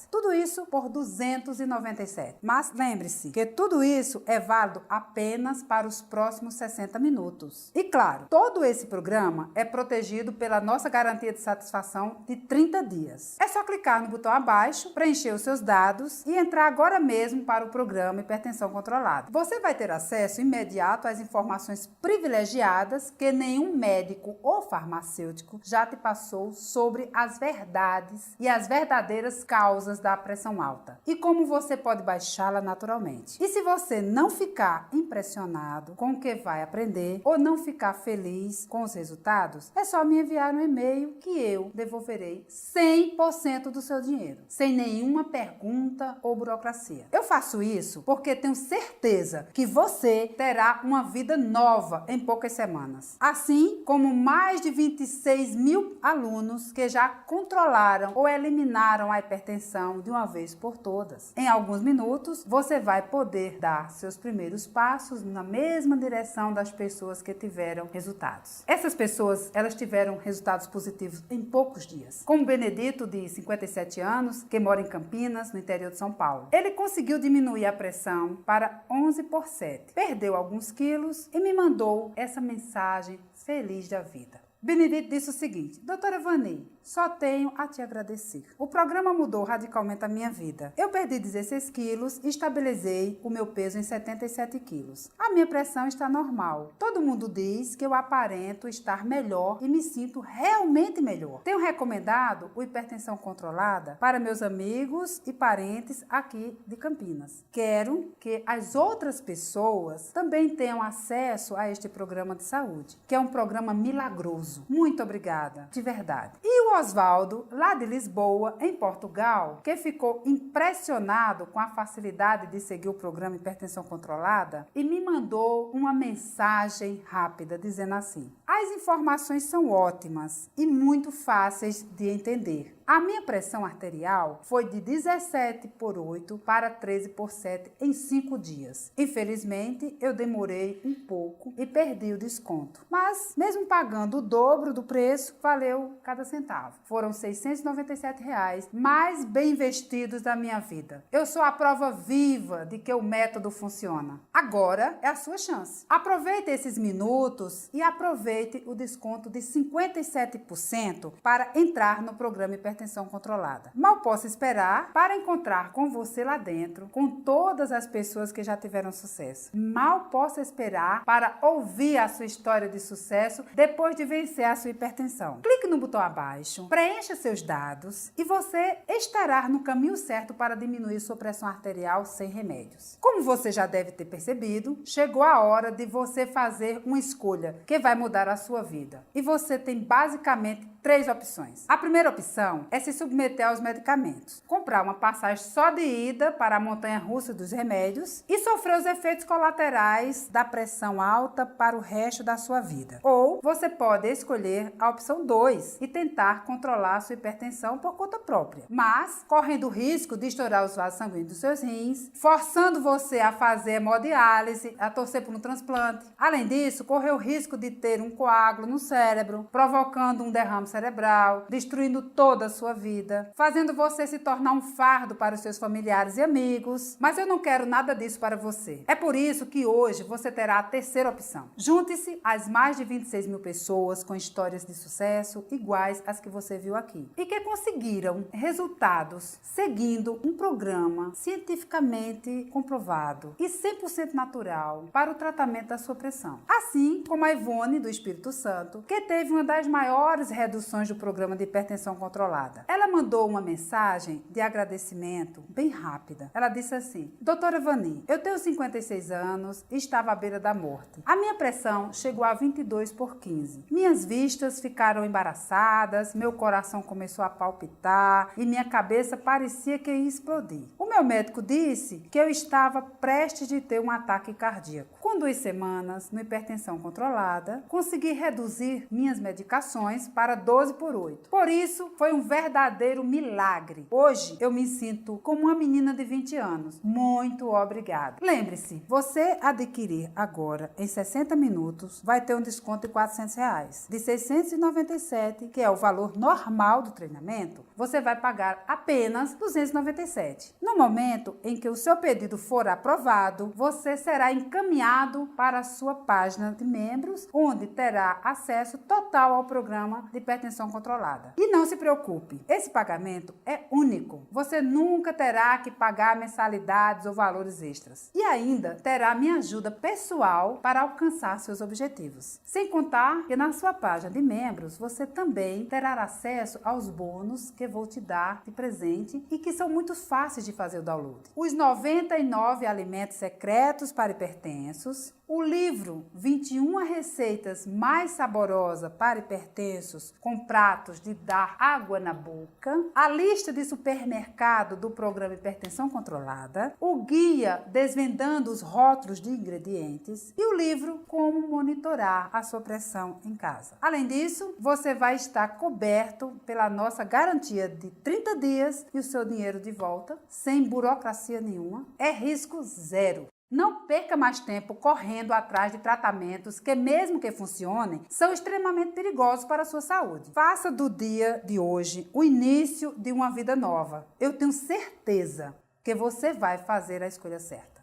Tudo isso por 297. Mas lembre-se que tudo isso é válido apenas para os próximos 60 minutos. E claro, todo esse programa é protegido pela nossa garantia de satisfação de 30 dias. É só clicar no botão abaixo, preencher os seus dados e entrar agora mesmo para o programa Hipertensão Controlada. Você vai ter acesso imediato às informações privilegiadas que nenhum médico ou farmacêutico já te passou sobre as verdades e as verdadeiras causas da pressão alta e como você pode baixá-la naturalmente. E se você não ficar impressionado com o que vai aprender ou não ficar feliz com os resultados, é só me enviar um e-mail que eu devolverei 100% do seu dinheiro, sem nenhuma pergunta ou burocracia. Eu faço isso porque tenho certeza que você terá uma vida nova em poucas semanas. Assim como mais de 26 mil alunos que já controlaram ou eliminaram a hipertensão de uma vez por todas. Em alguns minutos, você vai poder dar seus primeiros passos na mesma direção das pessoas que tiveram resultados. Essas pessoas, elas tiveram resultados positivos em poucos dias. Como Benedito, de 57 anos, que mora em Campinas, no interior de São Paulo. Ele conseguiu diminuir a pressão para 11/7, perdeu alguns quilos e me mandou essa mensagem feliz da vida. Benedito disse o seguinte: Doutora Vani, só tenho a te agradecer. O programa mudou radicalmente a minha vida. Eu perdi 16 quilos e estabilizei o meu peso em 77 quilos. A minha pressão está normal. Todo mundo diz que eu aparento estar melhor e me sinto realmente melhor. Tenho recomendado o Hipertensão Controlada para meus amigos e parentes aqui de Campinas. Quero que as outras pessoas também tenham acesso a este programa de saúde, que é um programa milagroso. Muito obrigada, de verdade. E o Oswaldo, lá de Lisboa, em Portugal, que ficou impressionado com a facilidade de seguir o programa Hipertensão Controlada e me mandou uma mensagem rápida dizendo assim: as informações são ótimas e muito fáceis de entender. A minha pressão arterial foi de 17/8 para 13/7 em 5 dias. Infelizmente, eu demorei um pouco e perdi o desconto. Mas, mesmo pagando o dobro do preço, valeu cada centavo. Foram R$ 697 mais bem investidos da minha vida. Eu sou a prova viva de que o método funciona. Agora é a sua chance. Aproveite esses minutos e aproveite o desconto de 57% para entrar no programa Hipertensão Controlada. Mal posso esperar para encontrar com você lá dentro, com todas as pessoas que já tiveram sucesso. Mal posso esperar para ouvir a sua história de sucesso depois de vencer a sua hipertensão. Clique no botão abaixo, preencha seus dados e você estará no caminho certo para diminuir sua pressão arterial sem remédios. Como você já deve ter percebido, chegou a hora de você fazer uma escolha que vai mudar a sua vida. E você tem basicamente 3 opções. A primeira opção é se submeter aos medicamentos, comprar uma passagem só de ida para a montanha-russa dos remédios e sofrer os efeitos colaterais da pressão alta para o resto da sua vida. Ou você pode escolher a opção 2 e tentar controlar a sua hipertensão por conta própria, mas correndo o risco de estourar os vasos sanguíneos dos seus rins, forçando você a fazer hemodiálise, a torcer por um transplante. Além disso, correr o risco de ter um coágulo no cérebro, provocando um derrame cerebral, destruindo toda a sua vida, fazendo você se tornar um fardo para os seus familiares e amigos. Mas eu não quero nada disso para você. É por isso que hoje você terá a terceira opção. Junte-se às mais de 26 mil pessoas com histórias de sucesso iguais às que você viu aqui e que conseguiram resultados seguindo um programa cientificamente comprovado e 100% natural para o tratamento da sua pressão. Assim como a Ivone do Espírito Santo, que teve uma das maiores reduções do programa de hipertensão controlada. Ela mandou uma mensagem de agradecimento bem rápida. Ela disse assim: Doutora Ivani, eu tenho 56 anos e estava à beira da morte. A minha pressão chegou a 22/15. Minhas vistas ficaram embaraçadas, meu coração começou a palpitar e minha cabeça parecia que ia explodir. O meu médico disse que eu estava prestes de ter um ataque cardíaco. Com 2 semanas no hipertensão controlada, consegui reduzir minhas medicações para 12/8. Por isso, foi um verdadeiro milagre. Hoje, eu me sinto como uma menina de 20 anos. Muito obrigada. Lembre-se, você adquirir agora em 60 minutos, vai ter um desconto de R$400. De 697, que é o valor normal do treinamento, você vai pagar apenas 297. No momento em que o seu pedido for aprovado, você será encaminhado para a sua página de membros, onde terá acesso total ao programa de hipertensão controlada. E não se preocupe, esse pagamento é único. Você nunca terá que pagar mensalidades ou valores extras. E ainda terá minha ajuda pessoal para alcançar seus objetivos. Sem contar que na sua página de membros, você também terá acesso aos bônus que vou te dar de presente e que são muito fáceis de fazer o download. Os 99 alimentos secretos para hipertensos, o livro 21 receitas mais saborosas para hipertensos com pratos de dar água na boca, a lista de supermercado do programa Hipertensão Controlada, o guia desvendando os rótulos de ingredientes e o livro Como monitorar a sua pressão em casa. Além disso, você vai estar coberto pela nossa garantia de 30 dias e o seu dinheiro de volta, sem burocracia nenhuma, é risco zero. Não perca mais tempo correndo atrás de tratamentos que, mesmo que funcionem, são extremamente perigosos para a sua saúde. Faça do dia de hoje o início de uma vida nova. Eu tenho certeza que você vai fazer a escolha certa.